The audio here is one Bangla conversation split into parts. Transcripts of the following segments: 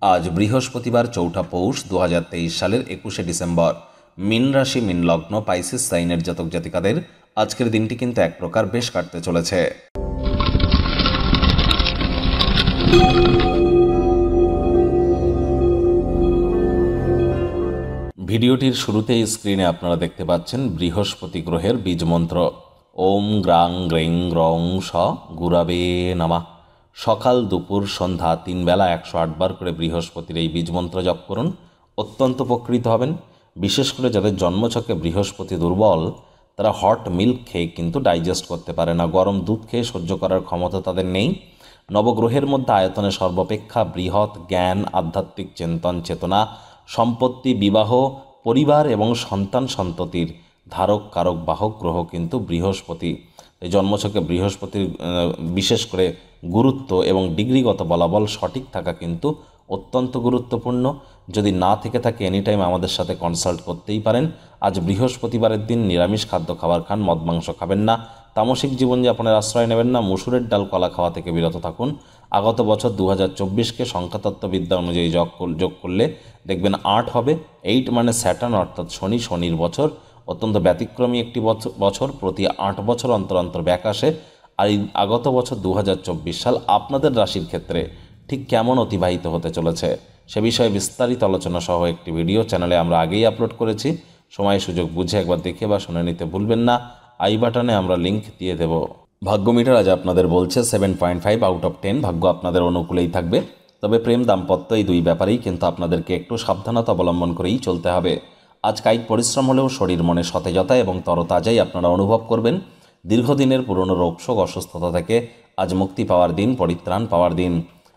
আজ বৃহস্পতিবার ৪ঠা পৌষ ২০২৩ সালের ২১শে ডিসেম্বর। মীন রাশি মীন লগ্ন পাইসিস সাইনের জাতক জাতিকাদের আজকের দিনটি কিন্তু এক প্রকার বেশ কাটতে চলেছে। ভিডিওটির শুরুতেই স্ক্রিনে আপনারা দেখতে পাচ্ছেন বৃহস্পতি গ্রহের বীজ মন্ত্র ওম গ্রাং গ্রেং গ্রং স গুরাবে নামা। সকাল দুপুর সন্ধ্যা ৩ বেলা ১০৮ বার করে বৃহস্পতির এই বীজ মন্ত্র জপ করুন, অত্যন্ত উপকৃত হবেন। বিশেষ করে যাদের জন্মছকে বৃহস্পতি দুর্বল, তারা হট মিল্ক খেয়ে কিন্তু ডাইজেস্ট করতে পারে না, গরম দুধ খেয়ে সহ্য করার ক্ষমতা তাদের নেই। নবগ্রহের মধ্যে আয়তনে সর্বাপেক্ষা বৃহৎ জ্ঞান, আধ্যাত্মিক চিন্তন চেতনা, সম্পত্তি, বিবাহ, পরিবার এবং সন্তান সন্ততির ধারক কারক বাহক গ্রহ কিন্তু বৃহস্পতি। এই জন্মছকে বৃহস্পতির বিশেষ করে গুরুত্ব এবং ডিগ্রিগত বলাবল সঠিক থাকা কিন্তু অত্যন্ত গুরুত্বপূর্ণ। যদি না থেকে থাকে এনি টাইম আমাদের সাথে কনসাল্ট করতেই পারেন। আজ বৃহস্পতিবারের দিন নিরামিষ খাদ্য খাবার খান, মদ মাংস খাবেন না, তামসিক জীবনযাপনের আশ্রয় নেবেন না, মুসুরের ডাল কলা খাওয়া থেকে বিরত থাকুন। আগত বছর ২০২৪কে সংখ্যাতত্ত্ববিদ্যা অনুযায়ী যোগ করলে দেখবেন ৮ হবে। ৮ মানে স্যাটার্ন অর্থাৎ শনি, শনির বছর অত্যন্ত ব্যতিক্রমী একটি বছর। প্রতি ৮ বছর অন্তর অন্তর ব্যাক আসে। আর এই আগত বছর ২০২৪ সাল আপনাদের রাশির ক্ষেত্রে ঠিক কেমন অতিবাহিত হতে চলেছে সে বিষয়ে বিস্তারিত আলোচনা সহ একটি ভিডিও চ্যানেলে আমরা আগেই আপলোড করেছি। সময় সুযোগ বুঝে একবার দেখে বা শুনে নিতে ভুলবেন না। আই বাটনে আমরা লিঙ্ক দিয়ে দেব। ভাগ্য মিটার আজ আপনাদের বলছে 7.5 আউট অফ 10। ভাগ্য আপনাদের অনুকূলেই থাকবে, তবে প্রেম দাম্পত্য এই দুই ব্যাপারেই কিন্তু আপনাদেরকে একটু সাবধানতা অবলম্বন করেই চলতে হবে। আজ কায়িক পরিশ্রম হলেও শরীর মনে সতেজতা এবং তরতাজাই আপনারা অনুভব করবেন। দীর্ঘদিনের পুরনো রোগশোক অসুস্থতা থেকে আজ মুক্তি পাওয়ার দিন, পরিত্রাণ পাওয়ার দিন।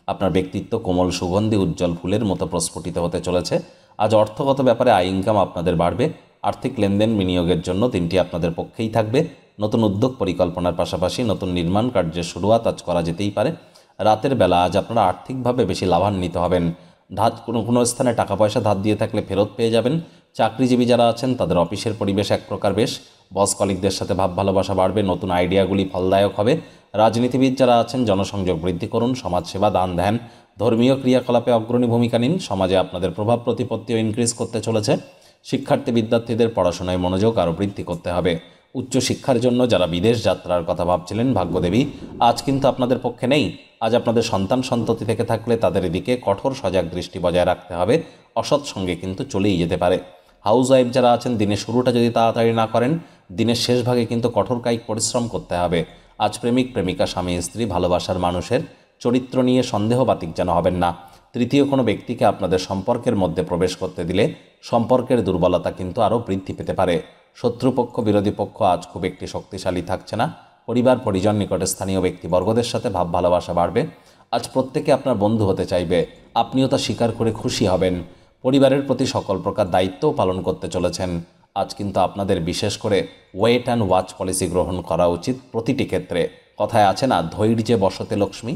আপনার ব্যক্তিত্ব কোমল সুগন্ধি উজ্জ্বল ফুলের মতো প্রস্ফুটিত হতে চলেছে। আজ অর্থগত ব্যাপারে আয় ইনকাম আপনাদের বাড়বে। আর্থিক লেনদেন বিনিয়োগের জন্য দিনটি আপনাদের পক্ষেই থাকবে। নতুন উদ্যোগ পরিকল্পনার পাশাপাশি নতুন নির্মাণ কার্যের শুরুয়াত আজ করা যেতেই পারে। রাতের বেলা আজ আপনারা আর্থিকভাবে বেশি লাভান্বিত হবেন। কোনো স্থানে টাকা পয়সা ধার দিয়ে থাকলে ফেরত পেয়ে যাবেন। চাকরিজীবী যারা আছেন তাদের অফিসের পরিবেশ এক প্রকার বেশ। বস কলিগদের সাথে ভাব ভালোবাসা বাড়বে, নতুন আইডিয়াগুলি ফলদায়ক হবে। রাজনীতিবিদ যারা আছেন জনসংযোগ বৃদ্ধি করুন, সমাজসেবা, দান ধ্যান, ধর্মীয় ক্রিয়াকলাপে অগ্রণী ভূমিকা নিন। সমাজে আপনাদের প্রভাব প্রতিপত্তিও ইনক্রিজ করতে চলেছে। শিক্ষার্থী বিদ্যার্থীদের পড়াশোনায় মনোযোগ আরও বৃদ্ধি করতে হবে। উচ্চশিক্ষার জন্য যারা বিদেশ যাত্রার কথা ভাবছিলেন, ভাগ্যদেবী আজ কিন্তু আপনাদের পক্ষে নেই। আজ আপনাদের সন্তান সন্ততি থেকে থাকলে তাদের এদিকে কঠোর সজাগ দৃষ্টি বজায় রাখতে হবে। অসৎ সঙ্গে কিন্তু চলেই যেতে পারে। হাউস ওয়াইফ যারা আছেন দিনের শুরুটা যদি তাড়াতাড়ি না করেন, দিনের শেষ ভাগে কিন্তু কঠোর কায়িক পরিশ্রম করতে হবে। আজ প্রেমিক প্রেমিকা, স্বামী স্ত্রী, ভালোবাসার মানুষের চরিত্র নিয়ে সন্দেহবাতিক যেন হবেন না। তৃতীয় কোনো ব্যক্তিকে আপনাদের সম্পর্কের মধ্যে প্রবেশ করতে দিলে সম্পর্কের দুর্বলতা কিন্তু আরও বৃদ্ধি পেতে পারে। শত্রুপক্ষ বিরোধী পক্ষ আজ খুব একটি শক্তিশালী থাকছে না। পরিবার পরিজন নিকটে স্থানীয় ব্যক্তিবর্গদের সাথে ভাব ভালোবাসা বাড়বে। আজ প্রত্যেকে আপনার বন্ধু হতে চাইবে, আপনিও তা স্বীকার করে খুশি হবেন। পরিবারের প্রতি সকল প্রকার দায়িত্বও পালন করতে চলেছেন। আজ কিন্তু আপনাদের বিশেষ করে ওয়েট অ্যান্ড ওয়াচ পলিসি গ্রহণ করা উচিত প্রতিটি ক্ষেত্রে। কথায় আছে না, ধৈর্যে বসতে লক্ষ্মী।